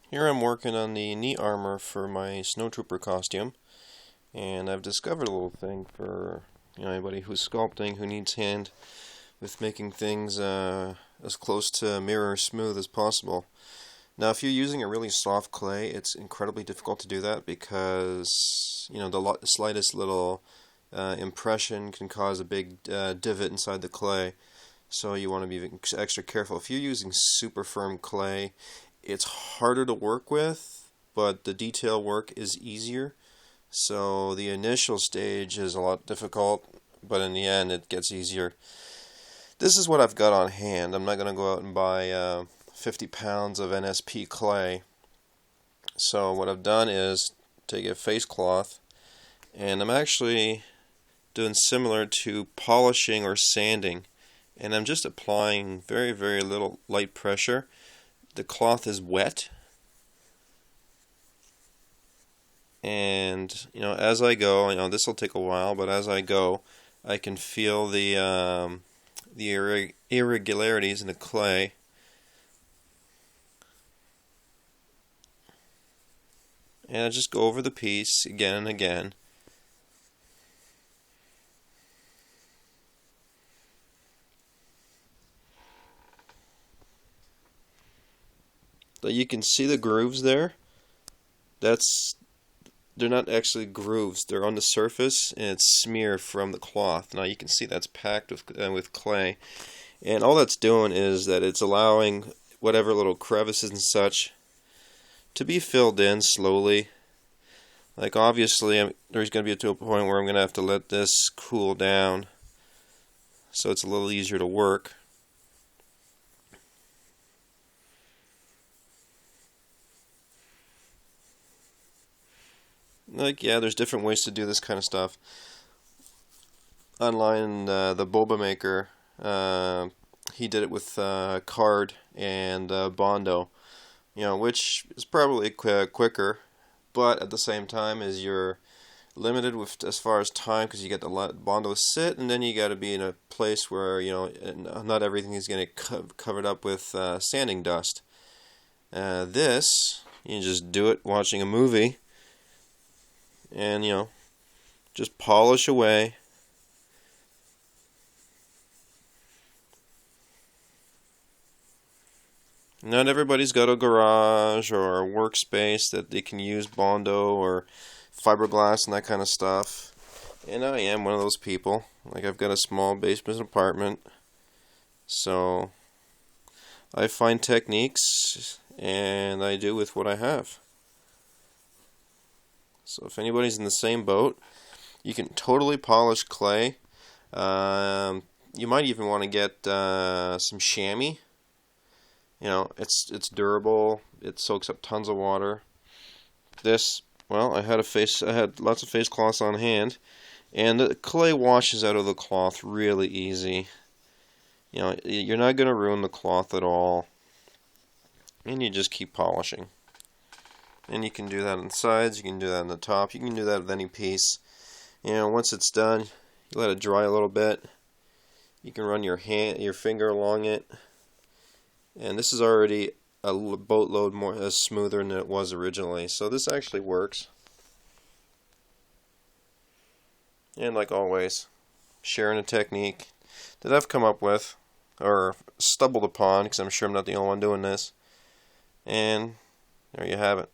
Here I'm working on the knee armor for my snowtrooper costume, and I've discovered a little thing for anybody who's sculpting who needs hand with making things as close to mirror smooth as possible. Now, if you're using a really soft clay, it's incredibly difficult to do that because the slightest little impression can cause a big divot inside the clay. So you want to be extra careful. If you're using super firm clay, it's harder to work with, but the detail work is easier. So the initial stage is a lot difficult, but in the end it gets easier. This is what I've got on hand. I'm not going to go out and buy 50 pounds of NSP clay. So what I've done is take a face cloth, and I'm actually doing similar to polishing or sanding. And I'm just applying very, very little light pressure. The cloth is wet, and as I go, this will take a while, but as I go, I can feel the irregularities in the clay, and I just go over the piece again and again. But you can see the grooves there. They're not actually grooves. They're on the surface, and it's smear from the cloth. Now you can see that's packed with clay, and all that's doing is that it's allowing whatever little crevices and such to be filled in slowly. Like obviously, there's going to be to a point where I'm going to have to let this cool down, so it's a little easier to work. There's different ways to do this kind of stuff. Online, the boba maker, he did it with card and Bondo, which is probably quicker, but at the same time is you're limited with as far as time because you get to let Bondo sit, and then you got to be in a place where not everything is going to get covered up with sanding dust. This you just do it watching a movie. And just polish away. Not everybody's got a garage or a workspace that they can use Bondo or fiberglass and that kind of stuff. And I am one of those people. Like, I've got a small basement apartment, so I find techniques and I do with what I have. So if anybody's in the same boat, you can totally polish clay. You might even want to get some shammy. It's durable. It soaks up tons of water. I had lots of face cloths on hand, and the clay washes out of the cloth really easy. You're not going to ruin the cloth at all, and you just keep polishing. And you can do that on the sides, you can do that on the top, you can do that with any piece. Once it's done, you let it dry a little bit. You can run your finger along it. And this is already a boatload more smoother than it was originally. So this actually works. And like always, sharing a technique that I've come up with, or stumbled upon, because I'm sure I'm not the only one doing this. And there you have it.